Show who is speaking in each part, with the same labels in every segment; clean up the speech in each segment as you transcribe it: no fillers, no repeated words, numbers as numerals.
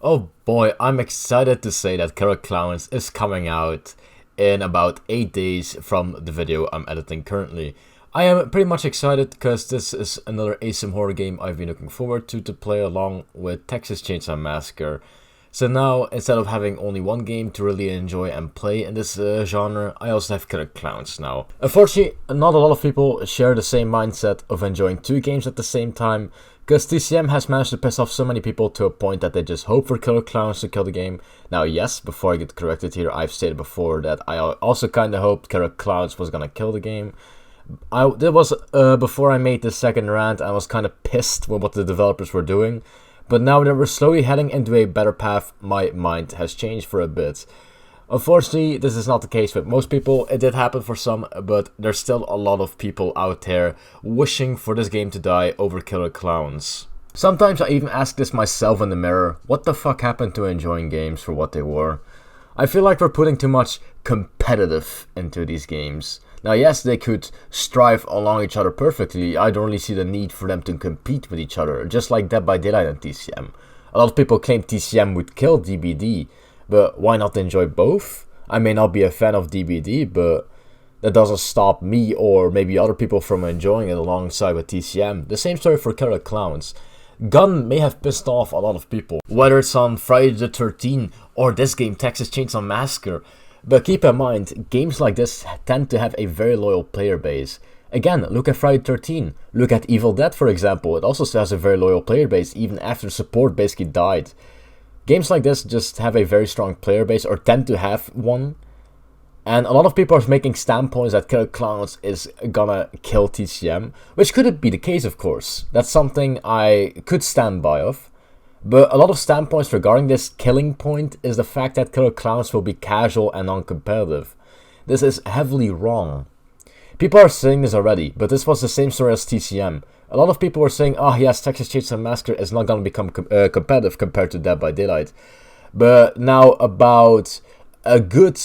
Speaker 1: Oh boy, I'm excited to say that Killer Clowns is coming out in about 8 days from the video I'm editing currently. I am pretty much excited because this is another ASM horror game I've been looking forward to play along with Texas Chainsaw Massacre. So now, instead of having only one game to really enjoy and play in this genre, I also have Killer Clowns now. Unfortunately, not a lot of people share the same mindset of enjoying two games at the same time, because TCM has managed to piss off so many people to a point that they just hope for Killer Clowns to kill the game. Now yes, before I get corrected here, I've stated before that I also kinda hoped Killer Clowns was gonna kill the game. That was before I made the second rant. I was kinda pissed with what the developers were doing. But now that we're slowly heading into a better path, my mind has changed for a bit. Unfortunately, this is not the case with most people. It did happen for some, but there's still a lot of people out there wishing for this game to die over Killer Clowns. Sometimes I even ask this myself in the mirror, what the fuck happened to enjoying games for what they were? I feel like we're putting too much competitive into these games. Now yes, they could strive along each other perfectly. I don't really see the need for them to compete with each other, just like Dead by Daylight and TCM. A lot of people claim TCM would kill DBD, but why not enjoy both? I may not be a fan of DBD, but that doesn't stop me or maybe other people from enjoying it alongside with TCM. The same story for Killer Clowns. Gun may have pissed off a lot of people, whether it's on Friday the 13th or this game Texas Chainsaw Massacre. But keep in mind, games like this tend to have a very loyal player base. Again, look at Friday the 13th, look at Evil Dead for example, it also has a very loyal player base even after support basically died. Games like this just have a very strong player base, or tend to have one. And a lot of people are making standpoints that Killer Clowns is gonna kill TCM, which couldn't be the case of course. That's something I could stand by of. But a lot of standpoints regarding this killing point is the fact that Killer Clowns will be casual and non-competitive. This is heavily wrong. People are saying this already, but this was the same story as TCM. A lot of people were saying, oh yes, Texas Chainsaw Massacre is not going to become competitive compared to Dead by Daylight. But now about a good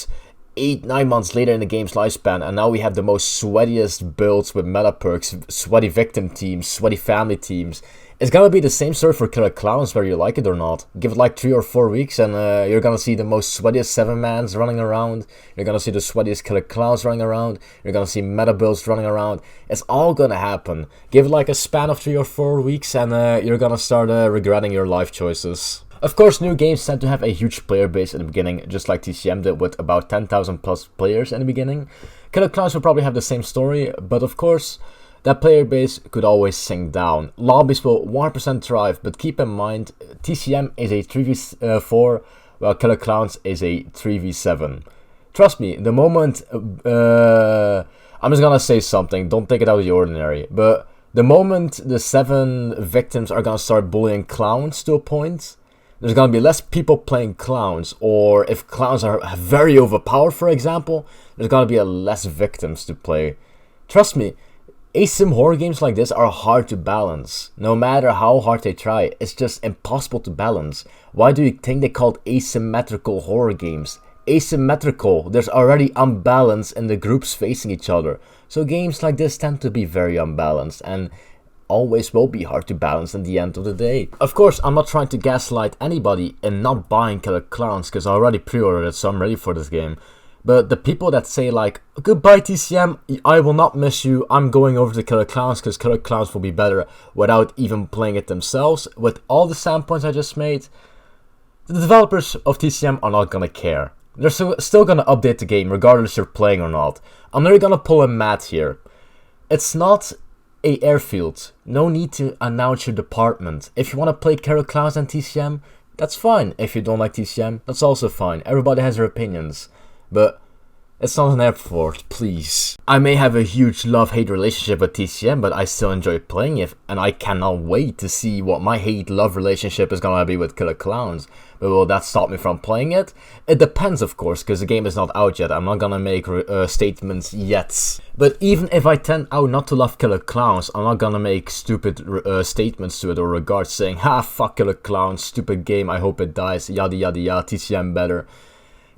Speaker 1: 8-9 months later in the game's lifespan, and now we have the most sweatiest builds with meta perks, sweaty victim teams, sweaty family teams. It's gonna be the same story for Killer Clowns, whether you like it or not. Give it like 3 or 4 weeks and you're gonna see the most sweatiest 7-mans running around. You're gonna see the sweatiest Killer Clowns running around. You're gonna see meta builds running around. It's all gonna happen. Give it like a span of 3 or 4 weeks and you're gonna start regretting your life choices. Of course, new games tend to have a huge player base in the beginning, just like TCM did with about 10,000 plus players in the beginning. Killer Clowns will probably have the same story, but of course, that player base could always sink down. Lobbies will 100% thrive, but keep in mind, TCM is a 3v4, while Killer Clowns is a 3v7. Trust me, the moment, I'm just gonna say something, don't take it out of the ordinary, but the moment the 7 victims are gonna start bullying clowns to a point, there's gonna be less people playing clowns, or if clowns are very overpowered for example, there's gonna be less victims to play. Trust me, ASM horror games like this are hard to balance. No matter how hard they try, it's just impossible to balance. Why do you think they called asymmetrical horror games? Asymmetrical, there's already unbalance in the groups facing each other. So games like this tend to be very unbalanced and always will be hard to balance in the end of the day. Of course, I'm not trying to gaslight anybody in not buying Killer Clowns because I already pre-ordered it, so I'm ready for this game. But the people that say like, goodbye TCM, I will not miss you, I'm going over to Killer Clowns because Killer Clowns will be better without even playing it themselves, with all the standpoints I just made, the developers of TCM are not gonna care. They're still gonna update the game regardless if you're playing or not. I'm really gonna pull a Matt here. It's not a airfield. No need to announce your department. If you want to play Killer Clowns and TCM, that's fine. If you don't like TCM, that's also fine. Everybody has their opinions. But it's not an airport, please. I may have a huge love-hate relationship with TCM, but I still enjoy playing it, and I cannot wait to see what my hate-love relationship is gonna be with Killer Clowns. But will that stop me from playing it? It depends, of course, because the game is not out yet. I'm not gonna make statements yet. But even if I tend out not to love Killer Clowns, I'm not gonna make stupid statements to it or regards saying, ha, fuck Killer Clowns, stupid game, I hope it dies, yada yada yada, TCM better.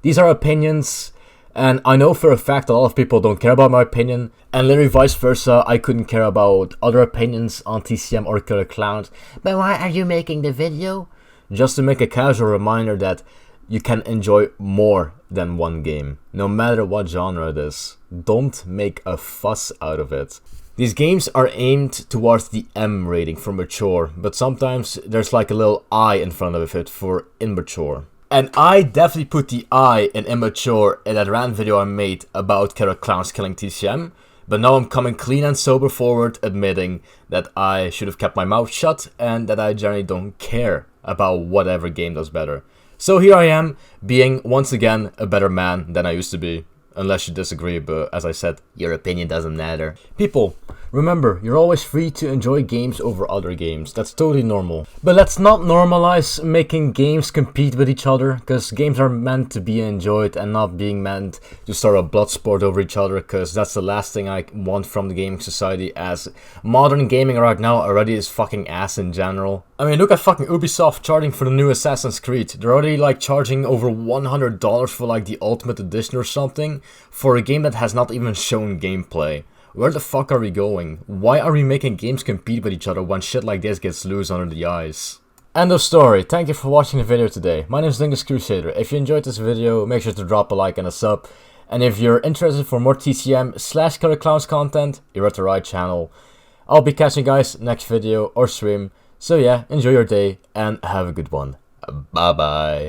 Speaker 1: These are opinions, and I know for a fact a lot of people don't care about my opinion, and literally vice versa, I couldn't care about other opinions on TCM or Killer Clowns. But why are you making the video? just to make a casual reminder that you can enjoy more than one game, no matter what genre it is. Don't make a fuss out of it. These games are aimed towards the M rating for mature, but sometimes there's like a little I in front of it for immature. And I definitely put the I in immature in that rant video I made about killer clowns killing TCM, but now I'm coming clean and sober forward, admitting that I should have kept my mouth shut and that I generally don't care about whatever game does better. So here I am, being once again a better man than I used to be. Unless you disagree, but as I said, your opinion doesn't matter. People, remember, you're always free to enjoy games over other games. That's totally normal. But let's not normalize making games compete with each other, because games are meant to be enjoyed and not being meant to start a blood sport over each other, because that's the last thing I want from the gaming society, as modern gaming right now already is fucking ass in general. I mean, look at fucking Ubisoft charging for the new Assassin's Creed. They're already like charging over $100 for like the Ultimate Edition or something for a game that has not even shown gameplay. Where the fuck are we going? Why are we making games compete with each other when shit like this gets loose under the eyes? End of story. Thank you for watching the video today. My name is Dingus Crusader. If you enjoyed this video, make sure to drop a like and a sub. And if you're interested for more TCM/Killer Clowns content, you're at the right channel. I'll be catching you guys next video or stream. So yeah, enjoy your day and have a good one. Bye bye.